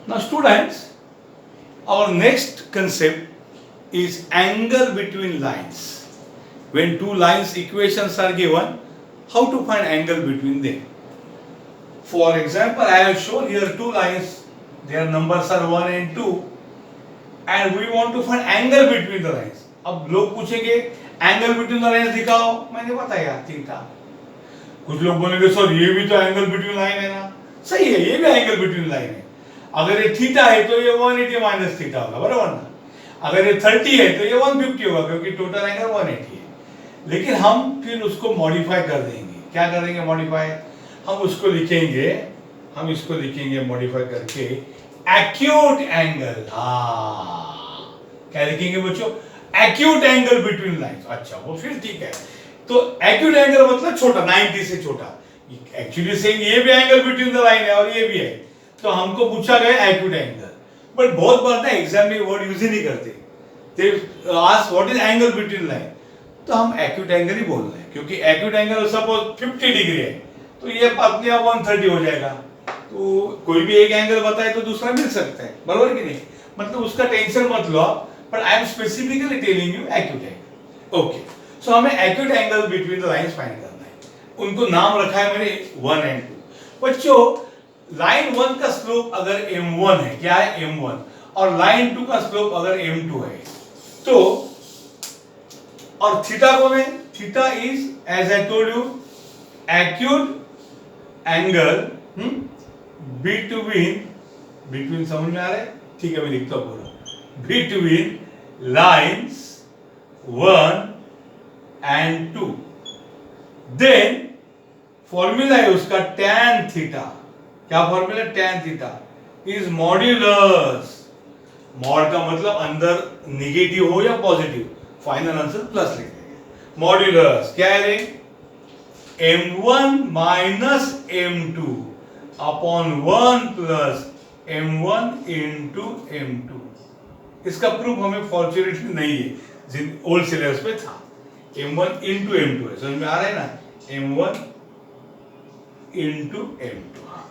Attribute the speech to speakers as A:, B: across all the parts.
A: Now students, our next concept is angle between lines. When two lines equations are given, how to find angle between them? For example, I have shown here two lines, their numbers are 1 and 2, and we want to find angle between the lines. अब लोग पूछेंगे angle between the lines दिखाओ, मैंने बताया theta. कुछ लोग बोलेंगे sir ये भी तो एंगल बिटवीन लाइन है ना. सही है, ये भी एंगल बिटवीन लाइन है. अगर ये थीटा है तो ये 180 माइनस थीटा होगा, बराबर ना. अगर ये 30 है तो ये 150 होगा, क्योंकि टोटल एंगल 180 है. लेकिन हम फिर उसको मॉडिफाई कर देंगे. क्या कर देंगे मॉडिफाई? हम उसको लिखेंगे, हम इसको लिखेंगे मॉडिफाई करके एक्यूट एंगल. हाँ, क्या लिखेंगे बच्चों? Acute angle between lines. अच्छा, वो फिर ठीक है. तो एक्यूट एंगल मतलब छोटा, 90 से छोटा. एक्चुअली से ये भी एंगल बिटवीन द लाइन है और ये भी है, तो हमको पूछा गया एक्यूट एंगल. बट बहुत बार ना एग्जाम में वर्ड यूज ही नहीं करते. They ask what is angle between line, तो हम एक्यूट एंगल ही बोल रहे हैं, क्योंकि एक्यूट एंगल सपोज 50 डिग्री है तो ये अपने आप 130 हो जाएगा. तो कोई भी एक एंगल बताए तो दूसरा मिल सकता है, बराबर कि नहीं. मतलब उसका टेंशन मत लो आप, but I am specifically telling you acute angle. Okay, so हमें acute angle between the lines find करना है. उनको नाम रखा है मैंने 1 एंड 2. बच्चों, लाइन 1 का स्लोप अगर m1 है, क्या है m1, और लाइन 2 का स्लोप अगर m2 है, तो और थीटा कौन है? Theta is as I told you acute angle between समझ में आ रहा है? ठीक है, मैं लिखता हूं पूरा. Between lines 1 and 2. Then formula है उसका tan थीटा. क्या formula? tan theta is modulus. Mod का मतलब अंदर निगेटिव हो या पॉजिटिव, फाइनल आंसर प्लस लिखेंगे. मॉड्यूलस क्या है रे? m1 minus m2 upon 1 plus m1 into m2. इसका प्रूफ हमें फॉर्चुनेटली नहीं है, जिन ओल्ड सिलेबस में था. m1 इंटू m2 है, समझ में आ रहा है ना? m1 into m2. हाँ,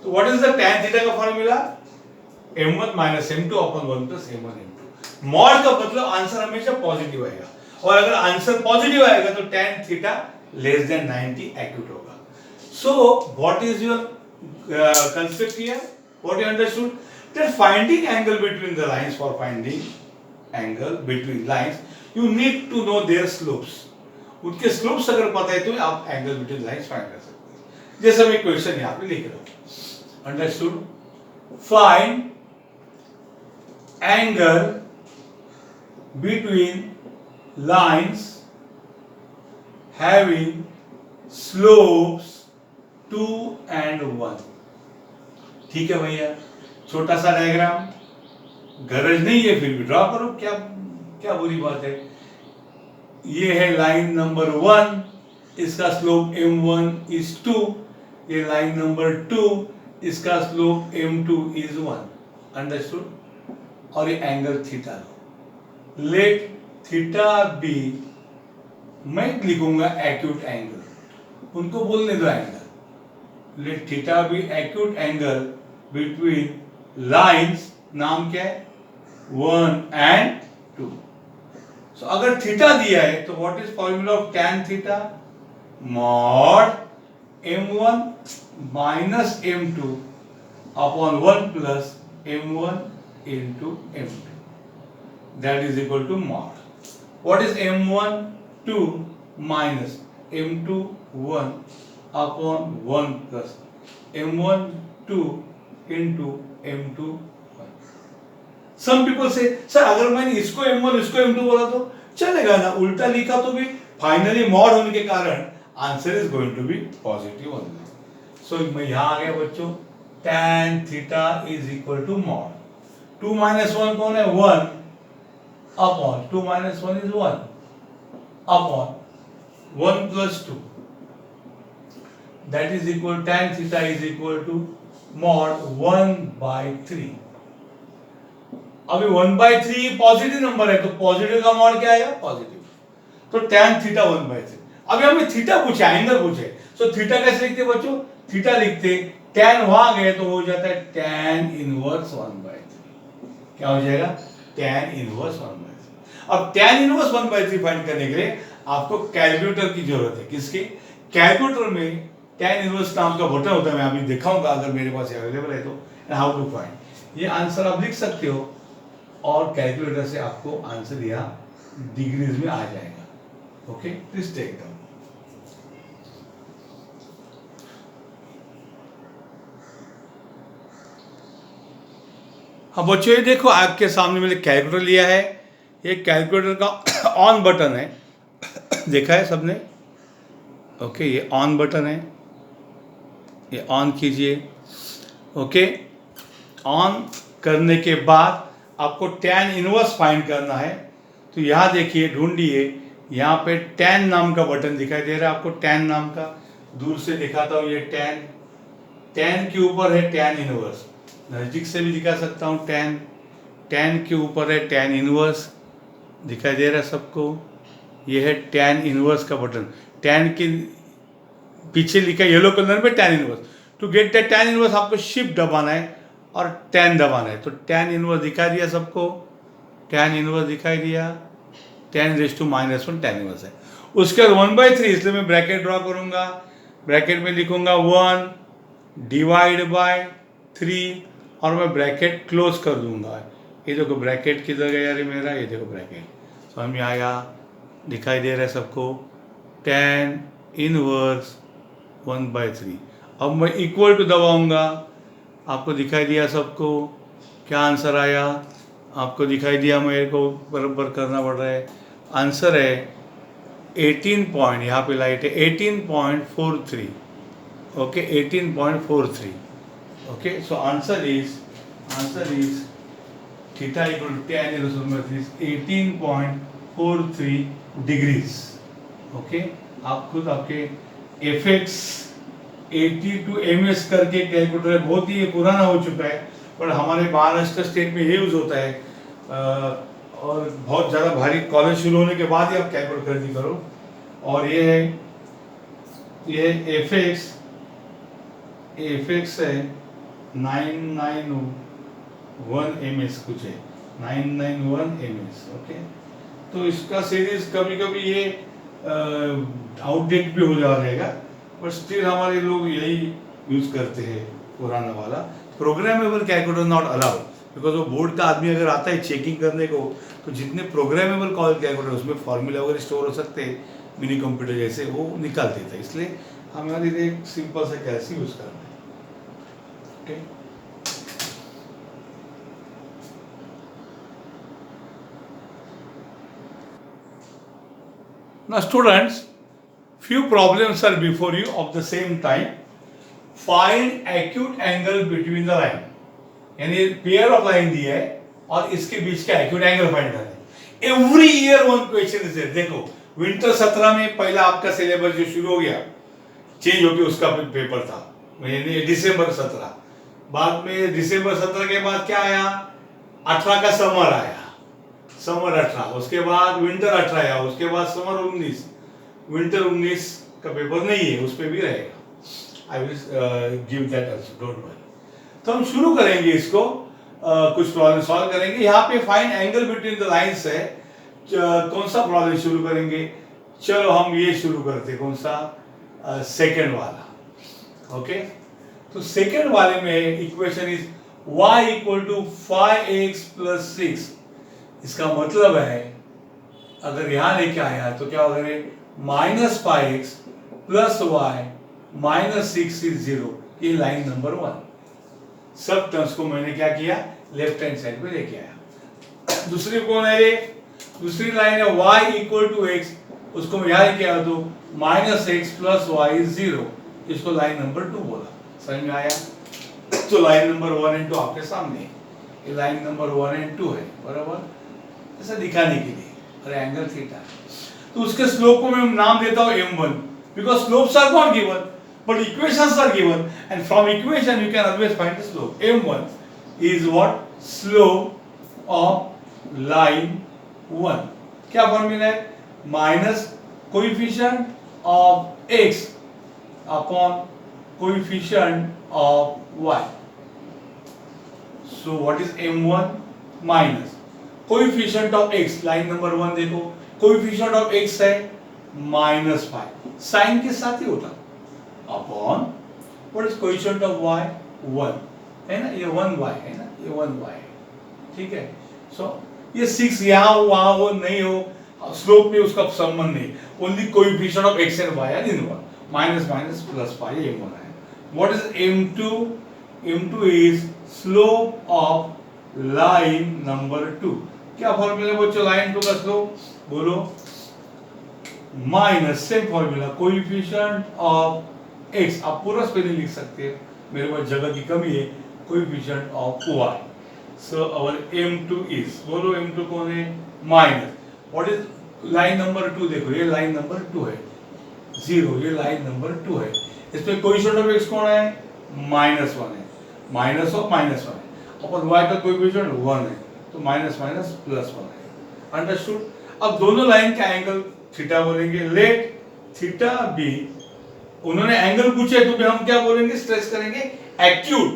A: तो what is the tan theta का formula? m1 minus m2 upon 1 plus m1 m2. Mod का मतलब आंसर हमेशा पॉजिटिव आएगा, और अगर आंसर पॉजिटिव आएगा तो tan theta less than 90 acute होगा. So what is your concept here? What you understood? That finding angle between the lines, for finding angle between lines, you need to know their slopes. उनके slopes अगर पता है तो आप angle between lines find कर सकते हैं. जैसे मैं क्वेश्चन यहाँ पे लिख रहा हूँ. Understood? Find angle between lines having slopes 2 and 1. ठीक है भैया, छोटा सा डायग्राम, गरज नहीं है फिर भी ड्रॉ करो, क्या क्या बुरी बात है. ये है लाइन नंबर 1, इसका स्लोप m1 इज 2. ये लाइन नंबर 2, इसका स्लोप m2 इज 1. अंडरस्टूड? और ये एंगल थीटा लो. लेट थीटा बी, मैं लिखूंगा एक्यूट एंगल, उनको बोलने दो angle. Let theta be acute angle between lines, नाम क्या है? 1 एंड 2. सो अगर थीटा दिया है तो what is formula of tan theta? Mod m1 minus m2 upon 1 plus m1 into m2. That is equal to mod. What is m1? 2 minus m2 1 upon 1 plus m1 2 into m2 1. Some people say, sir अगर मैंने इसको m1 इसको m2 बोला तो चलेगा ना, उल्टा लिखा तो भी फाइनली मॉड होने के कारण answer is going to be positive only. सो मैं यहाँ आ गया बच्चों, tan theta is equal to mod. 2 minus 1 कौन है? 1 upon 2 minus 1 is 1 upon 1 plus 2. That is equal, tan theta is equal to mod 1 by 3. अभी 1 by 3 पॉजिटिव नंबर है, तो पॉजिटिव का मॉड क्या आएगा? पॉजिटिव. तो tan थीटा 1 by 3. अभी हमें थीटा पूछा, एंगल पूछे, सो थीटा कैसे लिखते बच्चों? थीटा लिखते tan वहां गए तो हो जाता है tan इनवर्स 1/3। क्या हो जाएगा? tan inverse 1/3। अब tan इनवर्स 1/3 फाइंड करने के लिए आपको कैलकुलेटर की जरूरत है। किसकी? कैलकुलेटर में tan इनवर्स नाम का बटन होता है, मैं अभी दिखाऊंगा अगर मेरे पास अवेलेबल है तो, हाउ टू फाइंड। ये आंसर आप लिख सकते हो और कैलकुलेटर से आपको आंसर यहाँ डिग्रीज में आ जाएगा। Okay, please take down. हाँ बच्चों, ये देखो आपके सामने मैंने कैलकुलेटर लिया है। ये कैलकुलेटर का ऑन बटन है, देखा है सबने? ओके, ये ऑन बटन है, ये ऑन कीजिए। ओके, ऑन करने के बाद आपको tan इनवर्स फाइंड करना है। तो यहाँ देखिए, ढूंढिए, यहाँ पे tan नाम का बटन दिखाई दे रहा है आपको, tan नाम का। दूर से दिखाता हूँ, ये tan के ऊपर है tan इनवर्स। नज़दीक से भी दिखा सकता हूँ, tan के ऊपर है tan इनवर्स, दिखाई दे रहा है सबको। ये है tan इनवर्स का बटन, tan के पीछे लिखा है येलो कलर में tan inverse. To get the tan inverse आपको शिफ्ट दबाना है और tan दबाना है। तो tan इनवर्स दिखा दिया सबको, tan इनवर्स दिखाई दिया, tan raise to -1 tan inverse है। उसके बाद 1/3, इसलिए मैं ब्रैकेट ड्रॉ करूंगा। ब्रैकेट में लिखूंगा 1 डिवाइड बाय 3 और मैं ब्रैकेट क्लोज कर दूंगा। ये देखो ब्रैकेट किधर गया रे मेरा, ये देखो ब्रैकेट समझ में आया, दिखाई दे रहा है सबको, tan इनवर्स 1/3। अब मैं इक्वल टू दबाऊंगा, आपको दिखाई दिया सबको, क्या आंसर आया आपको दिखाई दिया, मेरे को बराबर करना पड़ रहा है। आंसर है 18 पॉइंट, यहाँ पे लाइट है 18.43। Okay, 18.43। Okay, so answer is theta equal to tan inverse 18.43 degrees. Okay, आप खुद आपके FX 82 MS करके कैलकुलेटर है, बहुत ही पुराना हो चुका है, पर हमारे महाराष्ट्र स्टेट में ये यूज होता है। और बहुत ज़्यादा भारी कॉलेज शुरू होने के बाद ही आप कैलकुलेट खरीदी करो। और ये है, ये FX है 991 MS कुछ है, 991 MS। ओके, तो इसका सीरीज कभी कभी ये आउटडेट भी हो जाएगा, पर स्टिल हमारे लोग यही यूज करते हैं पुराना वाला। Programmable calculator not allowed, because वो बोर्ड का आदमी अगर आता है चेकिंग करने को, तो जितने प्रोग्रामेबल कैलकुलेटर उसमें फॉर्मूला वगैरह स्टोर हो सकते हैं, मिनी कंप्यूटर जैसे, वो निकाल देता है। इसलिए हमारे लिए एक सिंपल सा कैसे यूज करना है। Okay, now students, few problems are before you of the same time. Find acute angle between the line, यानी पेयर ऑफ लाइन दिया है और इसके बीच का एक्यूट एंगल फाइंड करना है। Every year one question is there. देखो विंटर 17 में पहला आपका सिलेबस जो शुरू हो गया, चेंज होकर उसका पेपर था, यानी दिसंबर 17। बाद में दिसंबर 17 के बाद क्या आया, 18 का समर आया, समर 18, उसके बाद विंटर 18 आया, उसके बाद समर 19, विंटर 19 का पेपर नहीं है, उस पर भी रहेगा। I will give that also, don't worry. तो हम शुरू करेंगे इसको, कुछ प्रॉब्लम सॉल्व करेंगे। यहाँ पे find angle between the lines है, कौन सा प्रॉब्लम शुरू करेंगे? चलो हम ये शुरू करते हैं, कौन सा, सेकंड वाला। ओके, तो सेकंड वाले में equation is y equal to 5x plus 6। इसका मतलब है अगर यहाँ लेके आया तो क्या होगा, -5x plus y minus 6 is 0। ये लाइन नंबर 1। सब टर्म्स को मैंने क्या किया, लेफ्ट हैंड साइड पे लेके आया। दूसरी कौन है ये, दूसरी लाइन है y इक्वल टू x, उसको मैं यहाँ लेके आया तो -x प्लस y इज 0। इसको लाइन नंबर 2 बोला। समझ में आया? तो लाइन नंबर 1 एंड 2 आपके सामने है, ये लाइन नंबर 1 एंड 2 है, बराबर, ऐसा दिखाने के लिए, और एंगल थीटा। तो उसके स्लोप को मैं नाम देता हूँ m1, because slopes are not given but equations are given, and from equation you can always find the slope. m1 is what, slope of line 1। क्या फॉर्मूला है, minus coefficient of x upon coefficient of y. So what is m1 minus coefficient of x, line number 1 देखो, coefficient of x है -5, sign के साथ ही होता, upon what is coefficient of y 1 है ना, ये 1y है ना, ये 1y है, ठीक है। सो ये 6 यहाँ हो वहाँ हो नहीं हो, स्लोप में उसका संबंध नहीं, only coefficient of x and y are inverse, minus minus plus pi ये m1 है। What is m2? m2 is slope of line number 2। क्या फॉर्मूला बच्चों लाइन 2 का स्लोप बोलो, minus same formula coefficient of x, आप पूरा spelling लिख सकते हैं, मेरे पास जगह की कमी है, coefficient of y। So our m2 is, बोलो m2 कौन है, minus what is line number 2, देखो ये लाइन नंबर 2 है, 0, ये लाइन नंबर 2 है, इसमें कोएफिशिएंट ऑफ x कौन है, -1 है, माइनस ऑफ -1 है, अपन y का कोएफिशिएंट 1 है, तो माइनस माइनस प्लस 1 है, अंडरस्टूड। अब दोनों लाइन का एंगल थीटा बोलेंगे, लेट थीटा बी, उन्होंने एंगल पूछे तो भी हम क्या बोलेंगे, स्ट्रेस करेंगे एक्यूट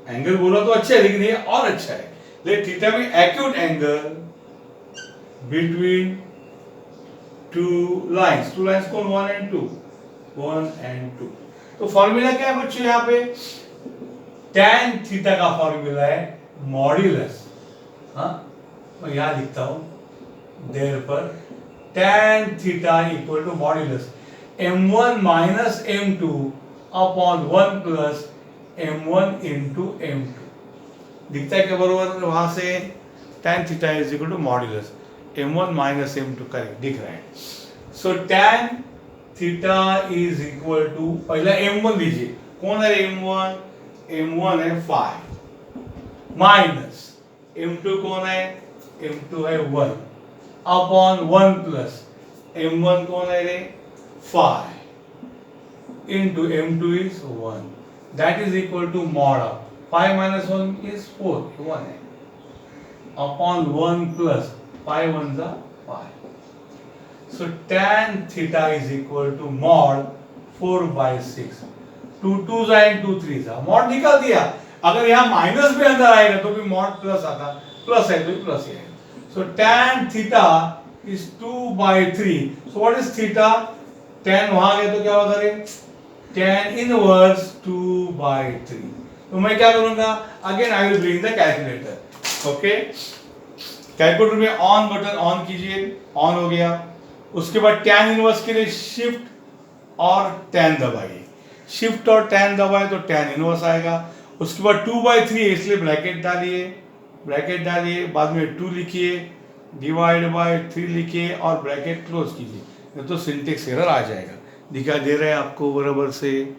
A: एंगल, बोला तो अच्छा है लेकिन ये और अच्छा है, let theta be acute angle between two lines कौन, 1 एंड 2, तो फॉर्मूला क्या है बच्चों, यहाँ पे tan थीटा का फॉर्मूला है मॉड्यूलस, हाँ मैं यहाँ लिखता हूं, therefore tan theta equal to modulus m1 minus m2 upon 1 plus m1 into m2, दिखता है क्या बरोबर, वहां से tan theta is equal to modulus m1 minus m2, correct दिख रहा है। So tan theta is equal to, पहला m1 लीजिए, कौन है m1 है 5, माइनस m2 कौन है, m2 है 1 अपॉन 1 प्लस m1 कौन है रे 5 into m2 is 1, that is equal to mod of 5 minus 1 is 4, 1 है, अपॉन 1 प्लस 5 1 जा 5, so tan theta is equal to mod 4/6, 2 2 and 2 3 जा, मॉड निकाल दिया, अगर यहाँ माइनस भी अंदर आएगा तो भी मॉड प्लस आता, प्लस है तो प्लस ही आएगा, so tan theta is 2/3, so what is theta, tan वहां गया तो क्या होगा रे, tan इनवर्स 2/3, तो मैं क्या करूंगा, again I will bring the calculator, okay, calculator में ऑन बटन ऑन कीजिए, ऑन हो गया, उसके बाद tan इनवर्स के लिए शिफ्ट और tan दबाइए, शिफ्ट और tan दबाए तो tan इनवर्स आएगा, उसके बाद 2/3 इसलिए ब्रैकेट डालिए, बाद में 2 लिखिए, डिवाइड बाय 3 लिखिए और ब्रैकेट क्लोज कीजिए, नहीं तो सिंटेक्स एरर आ जाएगा, दिखा दे रहा है आपको बराबर से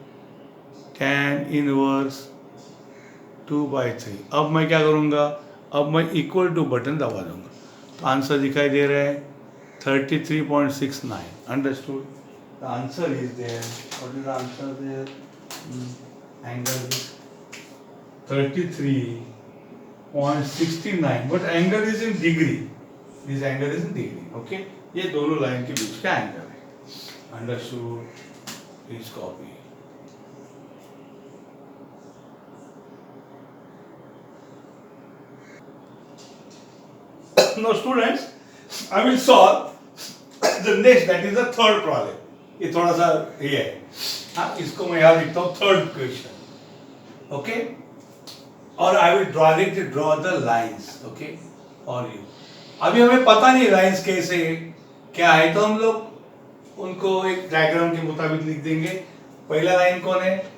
A: tan इनवर्स 2/3। अब मैं क्या करूँगा, अब मैं इक्वल टू बटन दबा दूंगा, तो आंसर दिखाई दे रहा है 33.69, understood, the answer is there, what is the answer there, angle is 33.69, but angle is in degree, this angle is in degree, okay, ये दोनों लाइन के बीच का एंगल है, understood, please copy। Now students, I will solve the next, that is the third problem, ये थोड़ा सा ये है, हाँ इसको मैं यहाँ लिखता हूँ थर्ड क्वेश्चन, ओके, और I will directly draw the lines, okay, और यू, अभी हमें पता नहीं लाइंस कैसे क्या है, तो हम लोग उनको एक डायग्राम के मुताबिक लिख देंगे। पहला लाइन कौन है,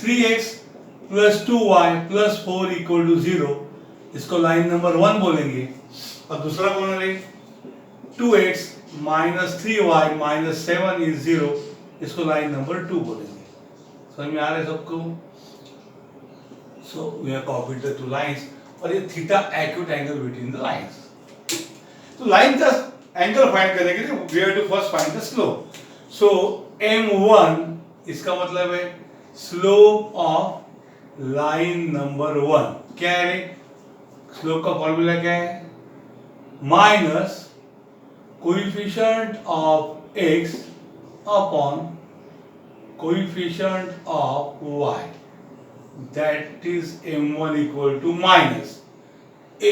A: 3x plus 2y plus 4 equal to 0, इसको लाइन नंबर 1 बोलेंगे, और दूसरा कौन है 2x minus 3y minus 7 is 0, इसको लाइन नंबर 2 बोलेंगे। समझ में आ रहा है सबको? So we have copied the two lines, और ये theta acute angle between the lines. तो लाइन का एंगल फाइंड करने के लिए we have to first find the slope. So m1 इसका मतलब है स्लोप ऑफ लाइन नंबर 1। क्या है स्लोप का फॉर्मूला क्या है, minus coefficient of x upon coefficient of y that is m1 equal to minus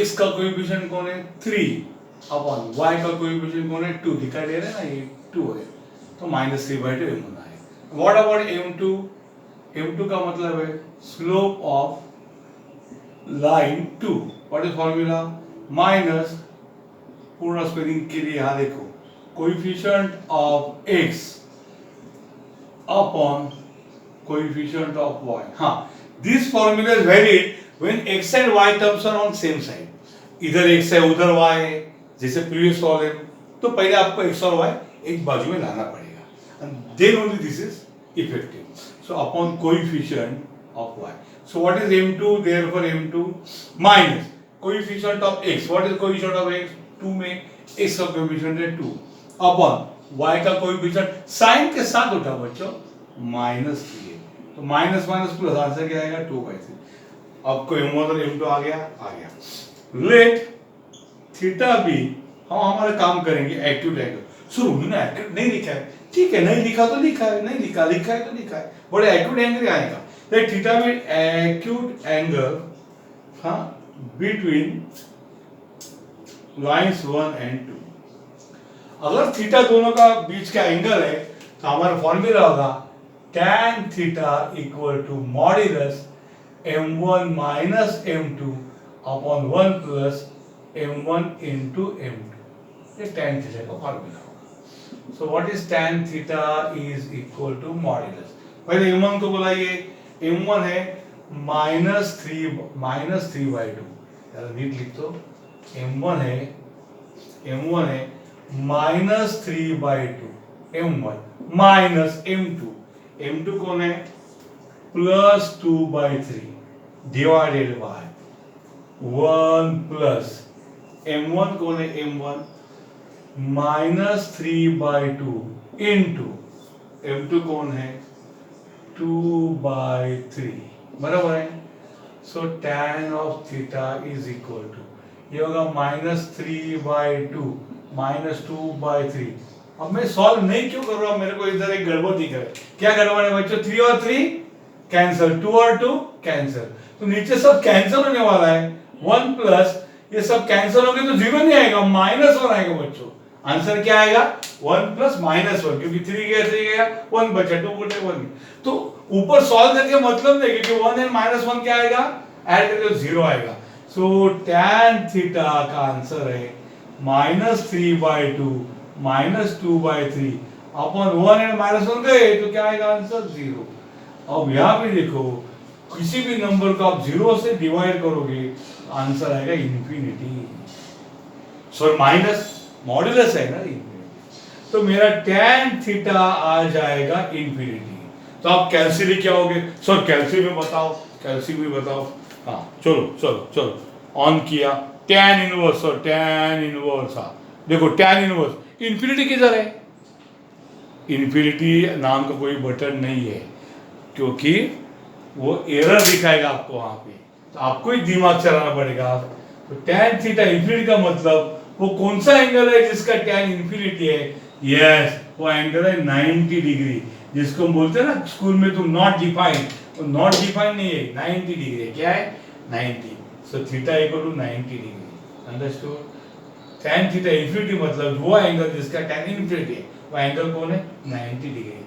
A: x का कोएफिशिएंट कौन है 3 अपॉन y का कोएफिशिएंट कौन है 2 दिखाई दे रहा है ना ये 2 है तो माइनस 3/2 m1 आएगा। What about m2? m2 का मतलब है slope of line 2। What is formula? Minus पूर्ण स्क्वायरिंग के लिए यहां देखो coefficient of x upon coefficient of y। हाँ, this formula is valid when x and y terms are on same side. इधर x है उधर y है, जैसे प्रीवियस प्रॉब्लम, तो पहले आपको x और y एक बाजू में लाना पड़ेगा and then only this is effective. So upon coefficient of y, so what is m2? therefore m2 minus coefficient of x। what is coefficient of x? 2 में x का कोएफिशिएंट है 2 अपॉन y का coefficient sign के साथ उठा बच्चों minus 3 है, तो माइनस माइनस प्लस आंसर क्या आएगा 2/3। आपको m1 और m2 आ गया। लेट थीटा बी, हम हमारा काम करेंगे एक्यूट एंगल। सर उन्होंने एक्यूट नहीं लिखा है, ठीक है, नहीं लिखा तो लिखा है, नहीं लिखा है तो लिखा है, बड़े एक्यूट एंगल आएगा। Let theta be acute angle, हाँ, between lines 1 and 2। अगर थीटा दोनों का बीच का एंगल है तो हमारा फॉर्मूला होगा tan theta equal to modulus m1 minus m2 upon 1 plus m1 into m2। ये tan थीटा का फॉर्मूला होगा। So what is tan theta is equal to modulus. पहले m1 को बुलाइए, m1 है -3/2। यार नीट लिख दो, m1 है -3/2 m1 माइनस m2 कौन है +2/3 डिवाइडेड बाय 1 प्लस m1 कौन है m1 -3/2 इंटू m2 कौन है 2/3, बराबर है। So tan of theta is equal to, ये होगा -3/2 -2/3। अब मैं सॉल्व नहीं क्यों कर रहा हूं, मेरे को इधर एक गड़बड़ दिख रहा है। क्या गड़बड़ है बच्चों? 3 और 3 कैंसिल, 2 और 2 कैंसिल, तो नीचे सब कैंसिल होने वाला है। 1 प्लस ये सब कैंसिल हो गए तो 0 नहीं आएगा, -1 आएगा बच्चों। आंसर क्या आएगा 1 प्लस -1, क्योंकि 3 गया 1 बचा, 2 बचे 1। तो ऊपर सॉल्व करके मतलब नहीं, क्योंकि 1 एंड -1 क्या आएगा, ऐड करके 0 आएगा। सो tan थीटा का आंसर है -3/2 -2/3 अपॉन 1 एंड -1 गए तो क्या आएगा आंसर 0। अब यहाँ पे देखो, किसी भी नंबर को आप 0 से डिवाइड करोगे आंसर आएगा इंफिनिटी। सो माइनस मॉड्यूलस है ना इंफिनिटी, तो मेरा tan थीटा आ जाएगा इंफिनिटी। तो आप कैलसी क्या होगे? सर कैलसी में बताओ। हाँ चलो ऑन किया, tan इनवर्स, और tan इनवर्स, हाँ देखो tan इनवर्स इंफिनिटी किधर है? इंफिनिटी नाम का कोई बटन नहीं है, क्योंकि वो एरर दिखाएगा आपको वहां पे, तो आपको ही दिमाग चलाना पड़ेगा। तो tan थीटा इंफिनिटी का मतलब वो कौन सा एंगल है जिसका tan इंफिनिटी है? यस, वो एंगल है 90 डिग्री, जिसको हम बोलते हैं ना स्कूल में तुम नॉट डिफाइन, वो नॉट डिफाइन नहीं है, 90 डिग्री है। क्या है? 90। So theta equal to 90 degree. Understood? tan theta infinity मतलब वो एंगल जिसका tan इंफिनिटी है, वो एंगल कौन है? 90 डिग्री।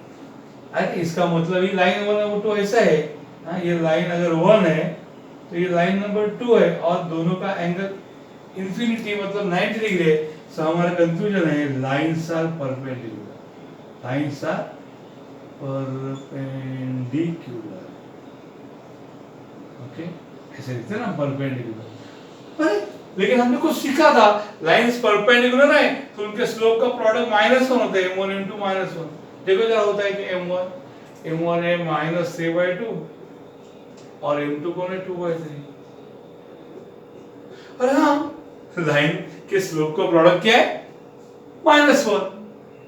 A: अरे इसका मतलब ये लाइन 1 और 2 ऐसा है, हाँ, ये लाइन अगर 1 है तो ये लाइन नंबर 2 है, और दोनों का एंगल इंफिनिटी मतलब 90 डिग्री है। सो हमारा कंक्लूजन है लाइंस आर परपेंडिकुलर, ओके, ऐसे लिखते हैं ना परपेंडिकुलर। अरे लेकिन हमने कुछ सीखा था, लाइंस परपेंडिकुलर है तो उनके स्लोप का प्रोडक्ट -1 होता है, m1 * -1। देखो क्या होता है कि m1 है -3/2 और m2 कौन है 2/3। अरे हाँ, लाइन के स्लोप का प्रोडक्ट क्या है? -1।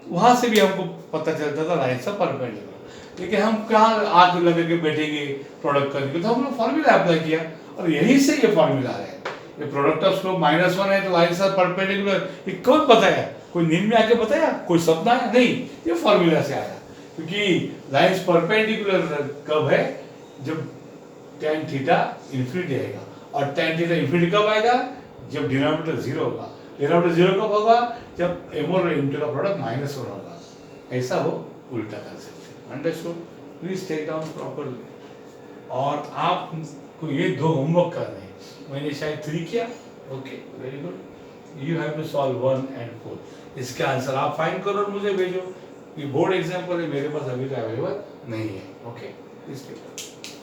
A: वहां से भी हमको पता चलता था लाइन से परपेंडिकुलर। लेकिन हम कहाँ आग लगा के बैठेंगे प्रोडक्ट करने के, तो हम लोग फॉर्मूला अप्लाई किया और यहीं से ये फॉर्मूला है। ये प्रोडक्ट ऑफ स्लोप -1 है तो लाइन से परपेंडिकुलर, ये कौन बताया? कोई नींद में आके बताया? कोई सपना है? नहीं, ये फॉर्मूला से आया। क्योंकि लाइंस परपेंडिकुलर कब है, जब tan थीटा इन्फिनिटी आएगा, और tan थीटा इन्फिनिटी कब आएगा, जब डिनोमिनेटर जीरो होगा। डिनोमिनेटर जीरो कब होगा, जब m और m का प्रोडक्ट -1 होगा। ऐसा वो उल्टा कर सकते हैं। Understood? Please take down properly. और आपको ये 2 होमवर्क करने हैं, मैंने शायद 3 किया। Okay, very good. You have to solve 1 and 4। इसका आंसर आप फाइंड करो और मुझे भेजो। ये बोर्ड एग्जाम्पल है, मेरे पास अभी तो अवेलेबल नहीं है। Okay, please take down.